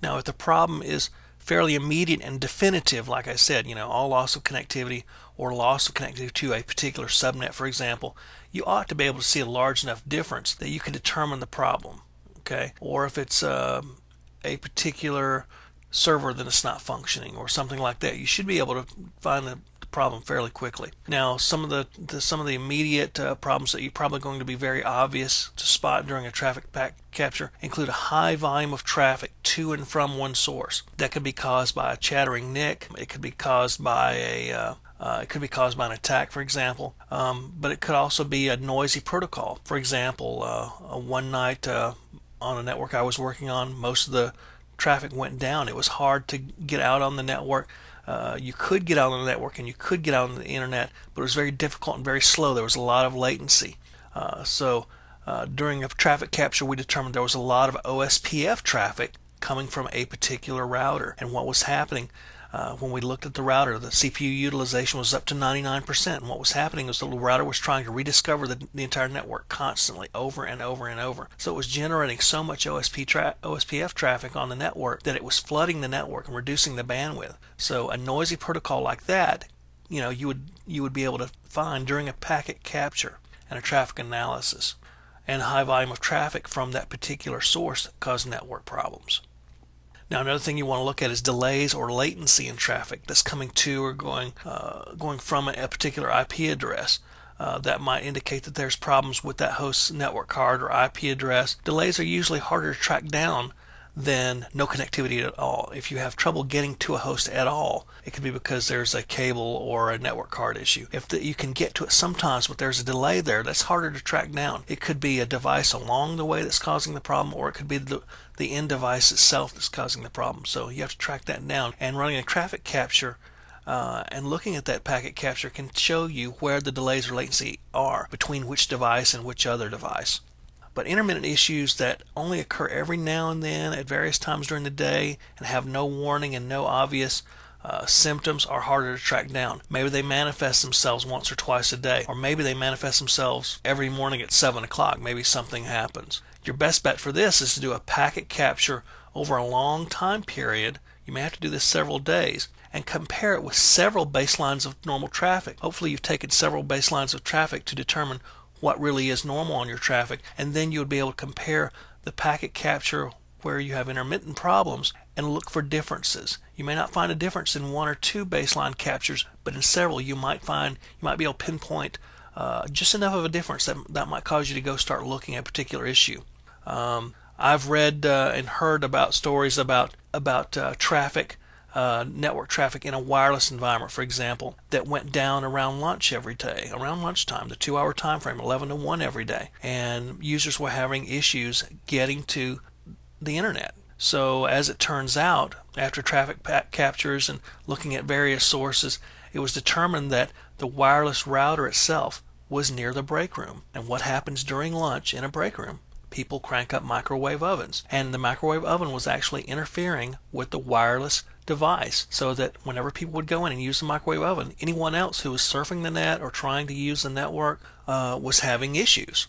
Now, if the problem is fairly immediate and definitive, like I said, all loss of connectivity or loss of connectivity to a particular subnet, for example, you ought to be able to see a large enough difference that you can determine the problem. Okay, or if it's a particular server that is not functioning or something like that, you should be able to find the problem fairly quickly. Now, some of the immediate problems that you're probably going to be very obvious to spot during a traffic capture include a high volume of traffic to and from one source. That could be caused by a chattering NIC. It could be caused by an attack, for example, but it could also be a noisy protocol. For example, one night on a network I was working on, most of the traffic went down. It was hard to get out on the network. You could get out on the network and you could get out on the internet, but it was very difficult and very slow. There was a lot of latency. So during a traffic capture, we determined there was a lot of OSPF traffic coming from a particular router. And what was happening when we looked at the router, the CPU utilization was up to 99%. And what was happening was the router was trying to rediscover the entire network constantly, over and over and over. So it was generating so much OSPF traffic on the network that it was flooding the network and reducing the bandwidth. So a noisy protocol like that, you would be able to find during a packet capture and a traffic analysis, and a high volume of traffic from that particular source that caused network problems. Now, another thing you want to look at is delays or latency in traffic that's coming to or going from a particular IP address. That might indicate that there's problems with that host's network card or IP address. Delays are usually harder to track down than no connectivity at all. If you have trouble getting to a host at all, it could be because there's a cable or a network card issue. You can get to it sometimes, but there's a delay there, that's harder to track down. It could be a device along the way that's causing the problem, or it could be the end device itself that's causing the problem. So you have to track that down. And running a traffic capture and looking at that packet capture can show you where the delays or latency are between which device and which other device. But intermittent issues that only occur every now and then at various times during the day and have no warning and no obvious symptoms are harder to track down. Maybe they manifest themselves once or twice a day, or maybe they manifest themselves every morning at 7 o'clock. Maybe something happens. Your best bet for this is to do a packet capture over a long time period. You may have to do this several days, and compare it with several baselines of normal traffic. Hopefully you've taken several baselines of traffic to determine what really is normal on your traffic, and then you would be able to compare the packet capture where you have intermittent problems and look for differences. You may not find a difference in one or two baseline captures, but in several you might be able to pinpoint just enough of a difference that might cause you to go start looking at a particular issue. I've read and heard about stories about traffic, network traffic in a wireless environment, for example, that went down around lunch every day, around lunchtime, the 2-hour time frame, 11 to 1 every day, and users were having issues getting to the internet. So as it turns out, after traffic captures and looking at various sources, it was determined that the wireless router itself was near the break room. And what happens during lunch in a break room? People crank up microwave ovens, and the microwave oven was actually interfering with the wireless device, so that whenever people would go in and use the microwave oven, anyone else who was surfing the net or trying to use the network was having issues.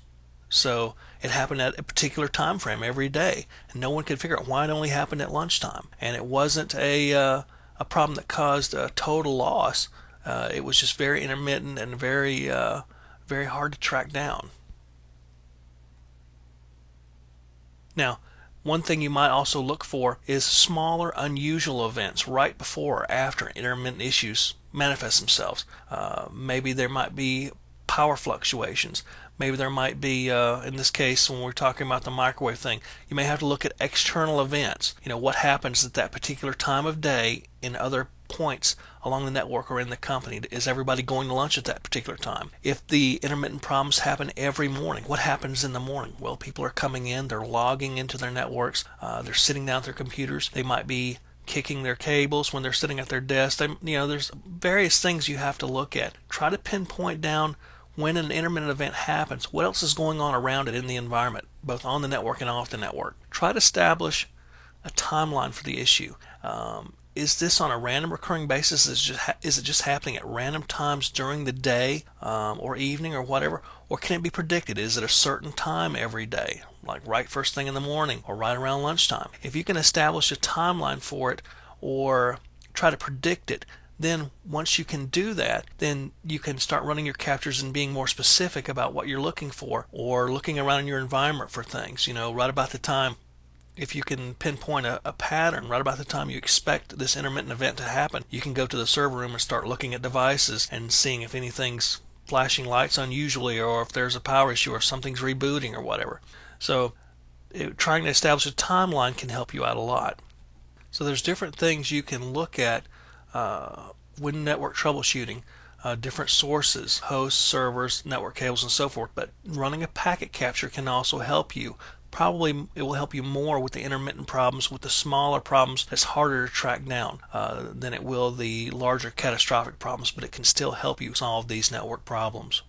So it happened at a particular time frame every day, and no one could figure out why it only happened at lunchtime. And it wasn't a problem that caused a total loss. It was just very intermittent and very hard to track down. Now, one thing you might also look for is smaller unusual events right before or after intermittent issues manifest themselves. Maybe there might be power fluctuations. Maybe there might be, in this case, when we're talking about the microwave thing, you may have to look at external events. What happens at that particular time of day in other points along the network or in the company. Is everybody going to lunch at that particular time? If the intermittent problems happen every morning, what happens in the morning? Well, people are coming in, they're logging into their networks, they're sitting down at their computers, they might be kicking their cables when they're sitting at their desk. There's various things you have to look at. Try to pinpoint down when an intermittent event happens, what else is going on around it in the environment, both on the network and off the network. Try to establish a timeline for the issue. is this on a random recurring basis? Is it just happening at random times during the day or evening or whatever? Or can it be predicted? Is it a certain time every day, like right first thing in the morning or right around lunchtime? If you can establish a timeline for it or try to predict it, then once you can do that, then you can start running your captures and being more specific about what you're looking for, or looking around in your environment for things. Right about the time, if you can pinpoint a pattern right about the time you expect this intermittent event to happen, you can go to the server room and start looking at devices and seeing if anything's flashing lights unusually, or if there's a power issue, or something's rebooting or whatever. So trying to establish a timeline can help you out a lot. So there's different things you can look at when network troubleshooting. Different sources, hosts, servers, network cables, and so forth. But running a packet capture can also help you. Probably it will help you more with the intermittent problems, with the smaller problems that's harder to track down than it will the larger catastrophic problems, but it can still help you solve these network problems.